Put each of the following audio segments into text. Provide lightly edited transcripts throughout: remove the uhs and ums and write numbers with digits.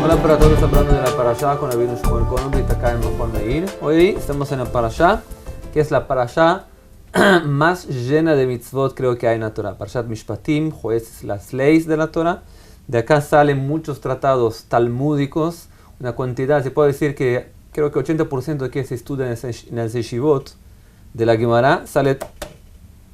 Hola para todos, hablando de la parashá con Rabino Shmuel Konopit acá en Mejor Meir. Hoy estamos en la parashá, que es la parashá más llena de mitzvot creo que hay en la Torah. Parashat Mishpatim, jueces, las leyes de la Torah. De acá salen muchos tratados talmúdicos, una cantidad, se puede decir que creo que 80% de que se estudia en el yeshivot de la Gemara sale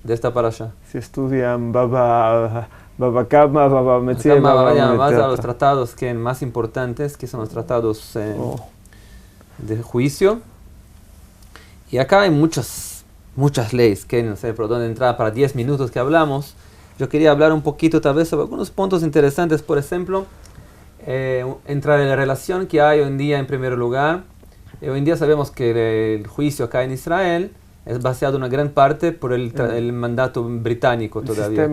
de esta parashá. Se estudian Baba Kama, Baba Metzia, Más a los tratados que más importantes, que son los tratados de juicio. Y acá hay muchas leyes, que no sé por dónde entrar para 10 minutos que hablamos. Yo quería hablar un poquito tal vez sobre algunos puntos interesantes, por ejemplo, entrar en la relación que hay hoy en día en primer lugar. Hoy en día sabemos que el juicio acá en Israel es basado en una gran parte por el mandato británico todavía.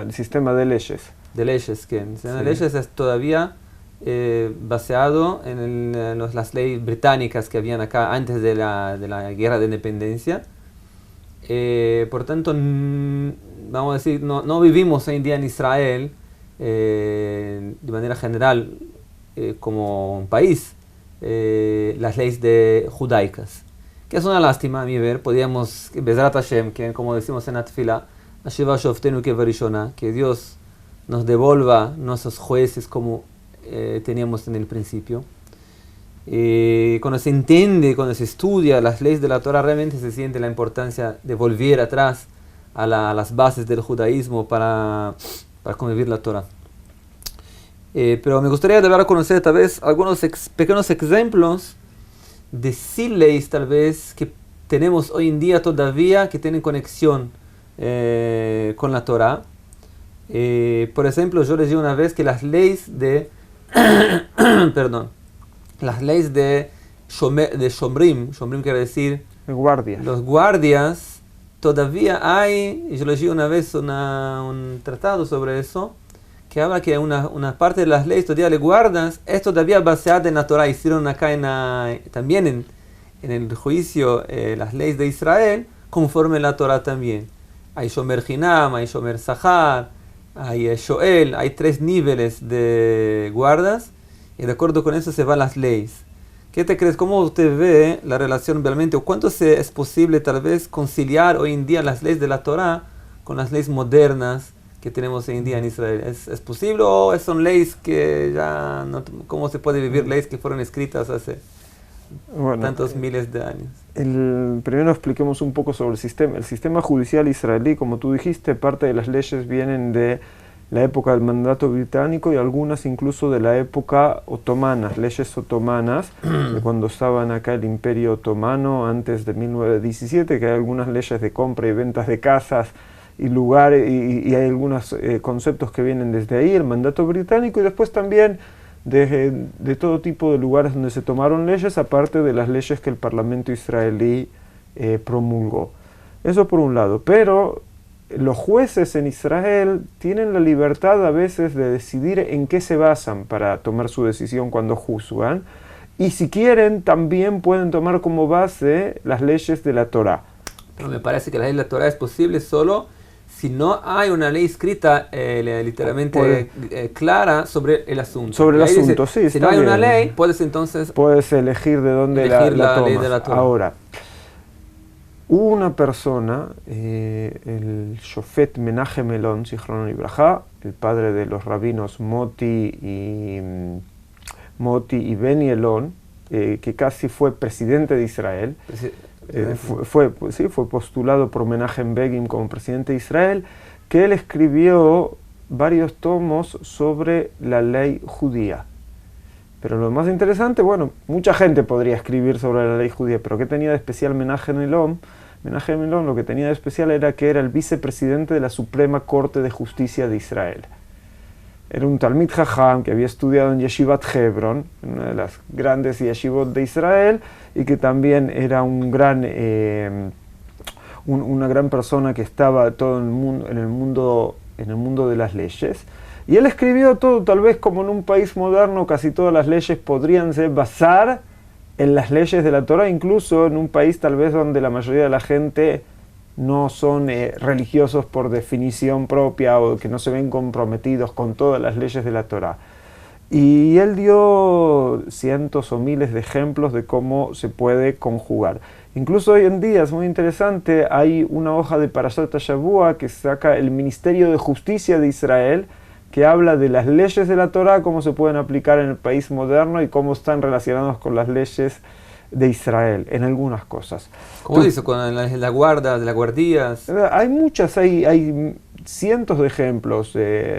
El sistema de leyes. De leyes, que el sistema de leyes es todavía basado en las leyes británicas que habían acá antes de la guerra de independencia. Por tanto, vamos a decir, no vivimos hoy en día en Israel de manera general como un país las leyes judaicas, que es una lástima a mi ver. Podríamos, Bezrat Hashem, que como decimos en la Tefila, Ashiva Shoftenu Kevarishona, que Dios nos devuelva nuestros jueces como teníamos en el principio. Cuando se entiende, cuando se estudia las leyes de la Torah, realmente se siente la importancia de volver atrás a las bases del judaísmo para convivir la Torah. Pero me gustaría dar a conocer tal vez algunos pequeños ejemplos de leyes tal vez que tenemos hoy en día todavía que tienen conexión con la Torah. Por ejemplo, yo leí una vez que las leyes de las leyes de Shomrim quiere decir guardias. Los guardias, todavía hay, yo leí una vez un tratado sobre eso, que habla que una parte de las leyes todavía de guardas es todavía basada en la Torah. Hicieron acá también en el juicio las leyes de Israel conforme la Torah también. Hay Shomer Hinam, hay Shomer Sahar, hay Shoel, hay 3 niveles de guardas y de acuerdo con eso se van las leyes. ¿Qué te crees? ¿Cómo usted ve la relación realmente? ¿O cuánto es posible tal vez conciliar hoy en día las leyes de la Torah con las leyes modernas que tenemos hoy en día en Israel? ¿Es posible o son leyes que ya no? ¿Cómo se puede vivir leyes que fueron escritas hace tantos miles de años? Primero expliquemos un poco sobre el sistema. El sistema judicial israelí, como tú dijiste, parte de las leyes vienen de la época del mandato británico y algunas incluso de la época otomana, leyes otomanas, de cuando estaban acá el Imperio Otomano antes de 1917, que hay algunas leyes de compra y ventas de casas y lugares, y hay algunos conceptos que vienen desde ahí, el mandato británico, y después también de todo tipo de lugares donde se tomaron leyes, aparte de las leyes que el Parlamento israelí promulgó. Eso por un lado, pero los jueces en Israel tienen la libertad a veces de decidir en qué se basan para tomar su decisión cuando juzgan, y si quieren también pueden tomar como base las leyes de la Torah. Pero me parece que la ley de la Torah es posible solo si no hay una ley escrita literalmente clara sobre el asunto. Sobre el asunto, sí. Si no hay una ley, puedes elegir de dónde la tomas. Ley de la Torah. Ahora, una persona, el Shofet Menachem Elon, Zichrono Libraja, el padre de los rabinos Moti y Beni Elon, que casi fue presidente de Israel, fue postulado por Menachem Begin como presidente de Israel, que él escribió varios tomos sobre la ley judía. Pero lo más interesante, mucha gente podría escribir sobre la ley judía, pero ¿qué tenía de especial Menachem Elon? Menachem Elon lo que tenía de especial era que era el vicepresidente de la Suprema Corte de Justicia de Israel. Era un Talmid Jajam que había estudiado en Yeshivat Hebron, una de las grandes yeshivot de Israel, y que también era una gran persona que estaba todo en el mundo de las leyes. Y él escribió todo, tal vez como en un país moderno, casi todas las leyes podrían basar en las leyes de la Torah, incluso en un país tal vez donde la mayoría de la gente no son religiosos por definición propia o que no se ven comprometidos con todas las leyes de la Torah. Y él dio cientos o miles de ejemplos de cómo se puede conjugar. Incluso hoy en día es muy interesante, hay una hoja de Parashat Shavua que saca el Ministerio de Justicia de Israel, que habla de las leyes de la Torá, cómo se pueden aplicar en el país moderno y cómo están relacionados con las leyes de Israel, en algunas cosas. ¿Cómo dice? Con la guarda, de las guardias. Hay muchas, hay cientos de ejemplos.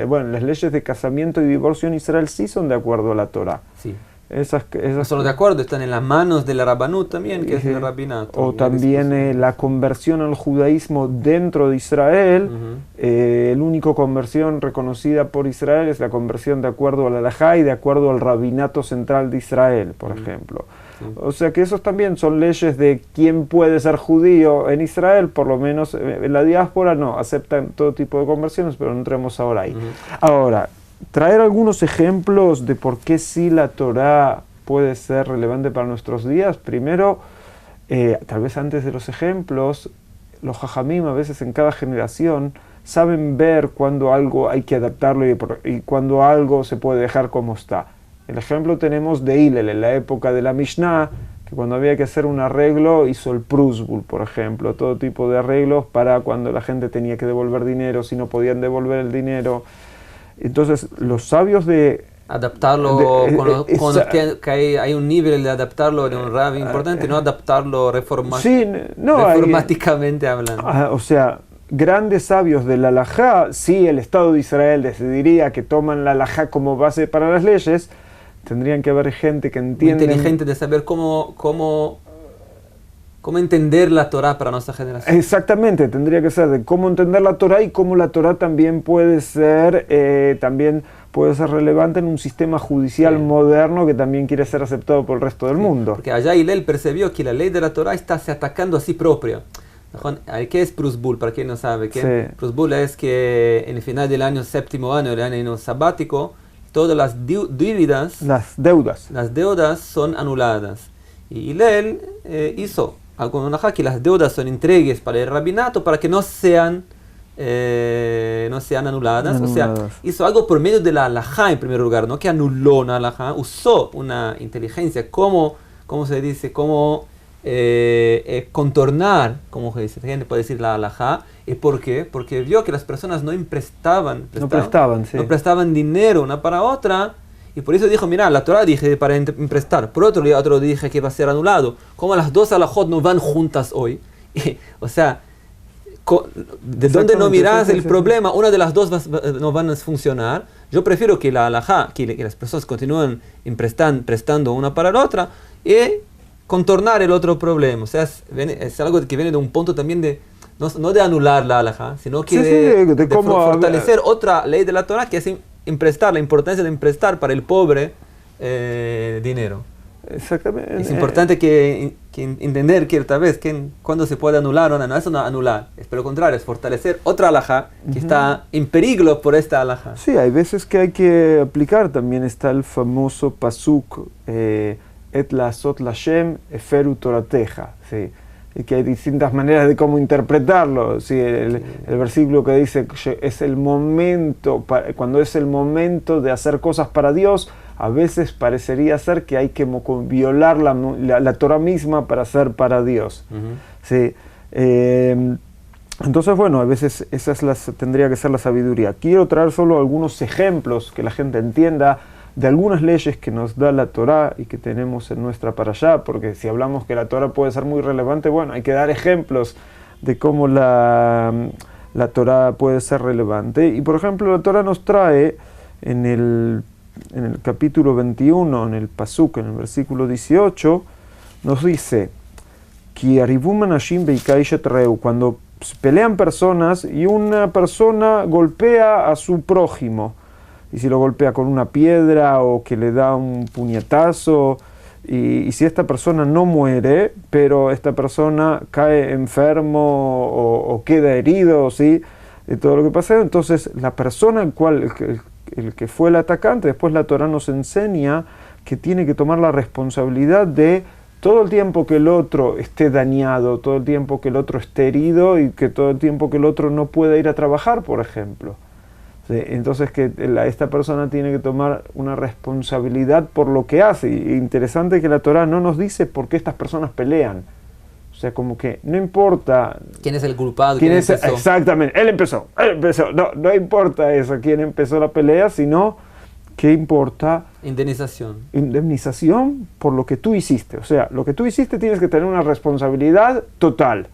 Bueno, las leyes de casamiento y divorcio en Israel sí son de acuerdo a la Torá. Sí. Esas no solo de acuerdo, están en las manos de la Rabbanut también, que es el rabinato. O también la conversión al judaísmo dentro de Israel. La única conversión reconocida por Israel es la conversión de acuerdo al halajá y de acuerdo al rabinato central de Israel, por ejemplo. Sí. O sea que esos también son leyes de quién puede ser judío en Israel, por lo menos en la diáspora no, aceptan todo tipo de conversiones, pero no entremos ahora ahí. Ahora, traer algunos ejemplos de por qué sí la Torá puede ser relevante para nuestros días. Primero, tal vez antes de los ejemplos, los jajamim a veces en cada generación saben ver cuando algo hay que adaptarlo y cuando algo se puede dejar como está. El ejemplo tenemos de Hillel en la época de la Mishnah, que cuando había que hacer un arreglo hizo el prusbul, por ejemplo, todo tipo de arreglos para cuando la gente tenía que devolver dinero, si no podían devolver el dinero. Entonces, los sabios de... Adaptarlo, que hay un nivel de adaptarlo de un rabbi importante, no adaptarlo reformáticamente hablando. O sea, grandes sabios del halajá, sí, el Estado de Israel decidiría que toman la halajá como base para las leyes, tendrían que haber gente que entiende... inteligente de saber cómo entender la Torá para nuestra generación. Exactamente, tendría que ser de cómo entender la Torá y cómo la Torá también puede ser relevante en un sistema judicial moderno que también quiere ser aceptado por el resto del mundo. Porque allá Hillel percibió que la ley de la Torá está se atacando a sí propia. ¿Qué es Prusbul? Para quien no sabe. Prusbul es que en el final del año séptimo año, el año sabático, todas las deudas son anuladas. Y Hillel hizo algo en que las deudas son entregues para el rabinato para que no sean anuladas. O sea, hizo algo por medio de la halajá en primer lugar, no que anuló una halajá, usó una inteligencia, ¿cómo se dice? Contornar, como se dice, gente puede decir la halajá. ¿Y por qué? Porque vio que las personas no prestaban dinero una para otra. Y por eso dijo, mira, la Torah dije para prestar, por otro lado dije que va a ser anulado. ¿Cómo las dos halajot no van juntas hoy? O sea, ¿de dónde no miras el problema? Una de las dos no van a funcionar. Yo prefiero que la halajá, que las personas continúen prestando una para la otra y contornar el otro problema. O sea, es algo que viene de un punto también de, no de anular la halajá, sino que de fortalecer otra ley de la Torah que es la importancia de emprestar para el pobre dinero. Exactamente. Es importante que entender que esta vez cuando se puede anular o no es una anular, es por lo contrario, es fortalecer otra halajá que está en peligro por esta halajá. Sí, hay veces que hay que aplicar, también está el famoso pasuk et la'asot Lashem eferu torateja, ¿sí? Y que hay distintas maneras de cómo interpretarlo. ¿Sí? El versículo que dice que es el momento, cuando es el momento de hacer cosas para Dios, a veces parecería ser que hay que violar la Torah misma para hacer para Dios. ¿Sí? Entonces, bueno, a veces tendría que ser la sabiduría. Quiero traer solo algunos ejemplos que la gente entienda de algunas leyes que nos da la Torá y que tenemos en nuestra parashá, porque si hablamos que la Torá puede ser muy relevante, bueno, hay que dar ejemplos de cómo la Torá puede ser relevante. Y por ejemplo, la Torá nos trae en el capítulo 21, en el pasuk, en el versículo 18, nos dice, cuando pelean personas y una persona golpea a su prójimo, y si lo golpea con una piedra o que le da un puñetazo, y si esta persona no muere, pero esta persona cae enfermo o queda herido, ¿sí? De todo lo que pasa, entonces la persona el que fue el atacante, después la Torá nos enseña que tiene que tomar la responsabilidad de todo el tiempo que el otro esté dañado, todo el tiempo que el otro esté herido y que todo el tiempo que el otro no pueda ir a trabajar, por ejemplo. ¿sí? Entonces que esta persona tiene que tomar una responsabilidad por lo que hace. Y interesante que la Torá no nos dice por qué estas personas pelean. O sea, como que no importa... ¿Quién es el culpable? ¿Quién empezó? Exactamente, él empezó. No importa eso, quién empezó la pelea, sino qué importa... Indemnización. Indemnización por lo que tú hiciste. O sea, lo que tú hiciste tienes que tener una responsabilidad total.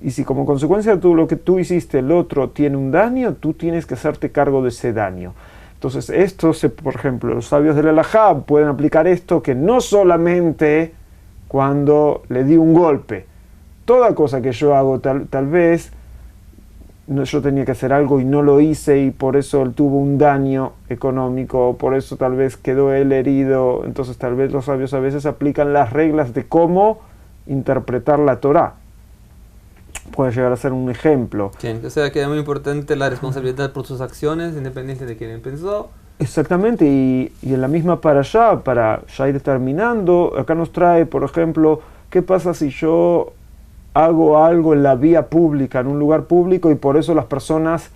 Y si como consecuencia de lo que tú hiciste el otro tiene un daño, tú tienes que hacerte cargo de ese daño. Entonces, por ejemplo, los sabios del Halajá pueden aplicar esto que no solamente cuando le di un golpe. Toda cosa que yo hago, tal vez yo tenía que hacer algo y no lo hice y por eso él tuvo un daño económico, por eso tal vez quedó él herido. Entonces tal vez los sabios a veces aplican las reglas de cómo interpretar la Torá. Puede llegar a ser un ejemplo. Sí, o sea que es muy importante la responsabilidad por sus acciones, independiente de quién empezó. Exactamente, y en la misma para ya ir terminando, acá nos trae, por ejemplo, ¿qué pasa si yo hago algo en la vía pública, en un lugar público, y por eso las personas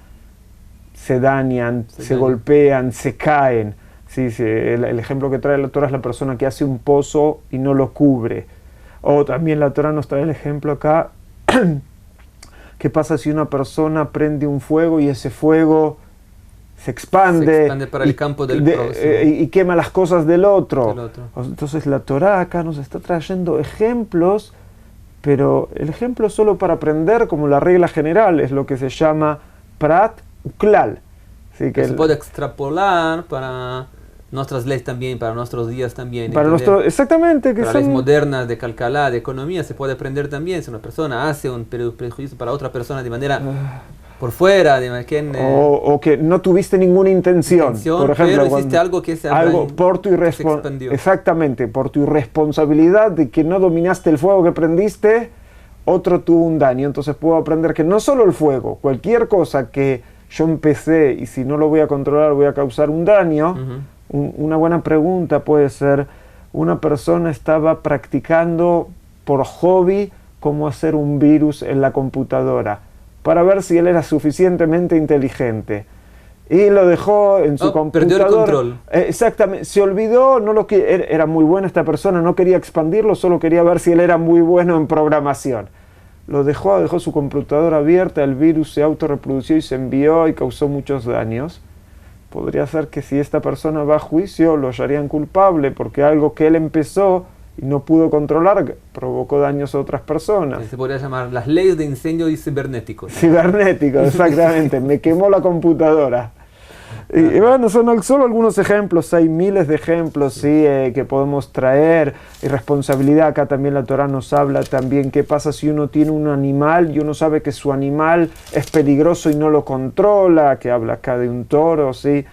se dañan, se golpean, se caen? Sí, el ejemplo que trae la Torá es la persona que hace un pozo y no lo cubre. O también la Torá nos trae el ejemplo acá, ¿qué pasa si una persona prende un fuego y ese fuego se expande para el campo del próximo y quema las cosas del otro? Entonces la Torá acá nos está trayendo ejemplos, pero el ejemplo solo para aprender, como la regla general, es lo que se llama prat uklal. ¿Sí? Que se puede extrapolar para nuestras leyes también, para nuestros días también. Exactamente. Para leyes modernas de calcalá, de economía, se puede aprender también. Si una persona hace un prejuicio para otra persona de manera por fuera, o que no tuviste ninguna intención. Por ejemplo, pero hiciste algo que se por tu exactamente, por tu irresponsabilidad de que no dominaste el fuego que prendiste, otro tuvo un daño. Entonces puedo aprender que no solo el fuego, cualquier cosa que yo empecé y si no lo voy a controlar voy a causar un daño. Una buena pregunta puede ser, una persona estaba practicando por hobby cómo hacer un virus en la computadora, para ver si él era suficientemente inteligente. Y lo dejó en su computadora. Perdió el control. Exactamente. Se olvidó, era muy buena esta persona, no quería expandirlo, solo quería ver si él era muy bueno en programación. Lo dejó su computadora abierta, el virus se autorreprodució y se envió y causó muchos daños. Podría ser que si esta persona va a juicio lo hallarían culpable porque algo que él empezó y no pudo controlar provocó daños a otras personas. Se podría llamar las leyes de incendio y cibernéticos. Cibernéticos, exactamente. Me quemó la computadora. Y bueno, son solo algunos ejemplos, hay miles de ejemplos, ¿sí? Que podemos traer. Irresponsabilidad, acá también la Torá nos habla también qué pasa si uno tiene un animal y uno sabe que su animal es peligroso y no lo controla, que habla acá de un toro, ¿sí?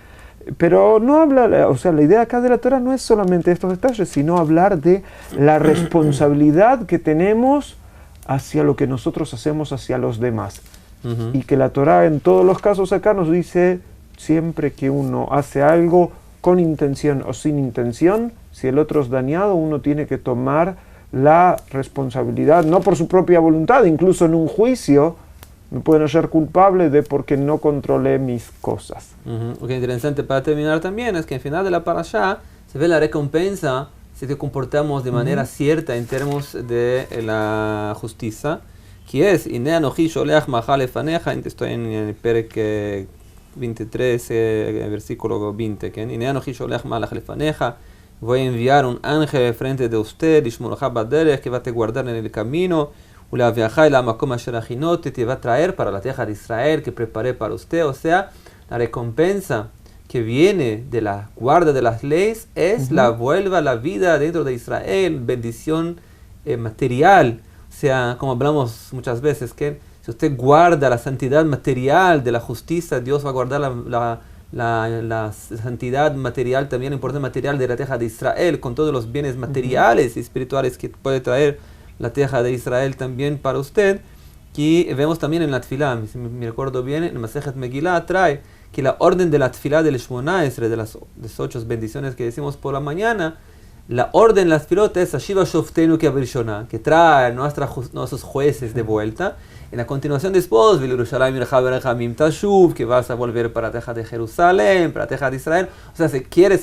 Pero no habla, o sea, la idea acá de la Torá no es solamente estos detalles, sino hablar de la responsabilidad que tenemos hacia lo que nosotros hacemos hacia los demás. Y que la Torá en todos los casos acá nos dice, siempre que uno hace algo con intención o sin intención, si el otro es dañado, uno tiene que tomar la responsabilidad, no por su propia voluntad, incluso en un juicio, me pueden hallar culpable de porque no controlé mis cosas. Lo que es interesante para terminar también es que al final de la parashá se ve la recompensa si te comportamos de manera cierta en términos de la justicia, que es Inea Anoji Sholeach Maha Lefaneja, estoy en el Perek 23, versículo 20, que Inea Anoji Sholeach Maha Lefaneja, voy a enviar un ángel frente de usted, Ishmorcha Baderech, que va a te guardar en el camino, te va a traer para la tierra de Israel que preparé para usted. O sea, la recompensa que viene de la guarda de las leyes es la vuelva a la vida dentro de Israel, bendición material. O sea, como hablamos muchas veces, que si usted guarda la santidad material de la justicia, Dios va a guardar la santidad material, también la importancia material de la tierra de Israel, con todos los bienes materiales y espirituales que puede traer la tierra de Israel también para usted. Que vemos también en la tefilá, si me recuerdo bien, en Masejet Megilá trae que la orden de la tefilá del Shmona Esrei, de las 8 bendiciones que decimos por la mañana, la orden de las tefilot es Ashiva Shoftenu Ke'avrishona, que trae nuestros jueces de vuelta. En la continuación después, que vas a volver para la tierra de Jerusalén, para la tierra de Israel. O sea, si quieres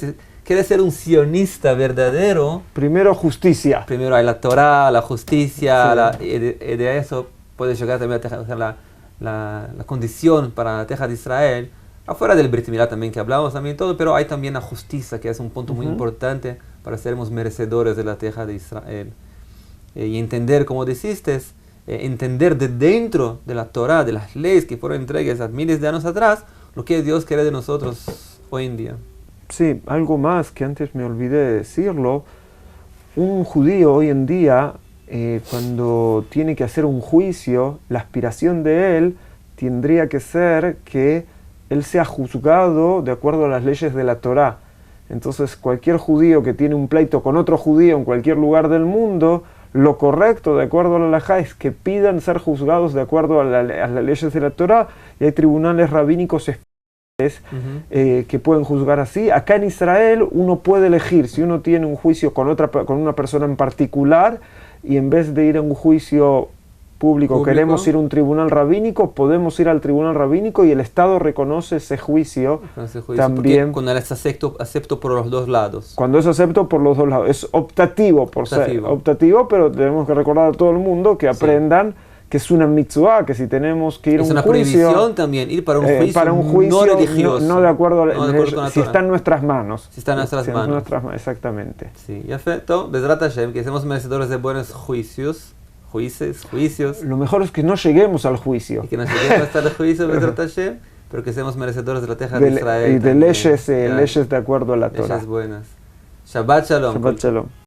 ser un sionista verdadero, primero justicia. Primero hay la Torah, la justicia, sí. Y de eso puedes llegar también a la condición para la tierra de Israel, afuera del Brit Milá también que hablamos también todo, pero hay también la justicia, que es un punto muy importante para sermos merecedores de la tierra de Israel. Y entender, como dijiste, entender de dentro de la Torah, de las leyes que fueron entregues hace miles de años atrás, lo que Dios quiere de nosotros hoy en día. Sí, algo más que antes me olvidé de decirlo. Un judío hoy en día, cuando tiene que hacer un juicio, la aspiración de él tendría que ser que él sea juzgado de acuerdo a las leyes de la Torá. Entonces, cualquier judío que tiene un pleito con otro judío en cualquier lugar del mundo, lo correcto, de acuerdo a la halajá, es que pidan ser juzgados de acuerdo a las leyes de la Torá, y hay tribunales rabínicos que pueden juzgar así. Acá en Israel uno puede elegir si uno tiene un juicio con una persona en particular, y en vez de ir a un juicio público, queremos ir a un tribunal rabínico, podemos ir al tribunal rabínico y el Estado reconoce ese juicio, también. Cuando es acepto por los dos lados. Cuando es acepto por los dos lados. Es optativo, pero tenemos que recordar a todo el mundo que aprendan que es una mitzvah, que si tenemos que ir a un juicio... Es una prohibición también, ir para un juicio no religioso. No de acuerdo a si está en nuestras manos. Si está en nuestras manos. Exactamente. Sí, y afecto, Bezrat Hashem, que seamos merecedores de buenos juicios. Lo mejor es que no lleguemos al juicio. Y que no lleguemos hasta el juicio, Bezrat Hashem, pero que seamos merecedores de la tierra de Israel. Y de leyes de acuerdo a la Torah. Leyes buenas. Shabbat Shalom. Shabbat Shalom.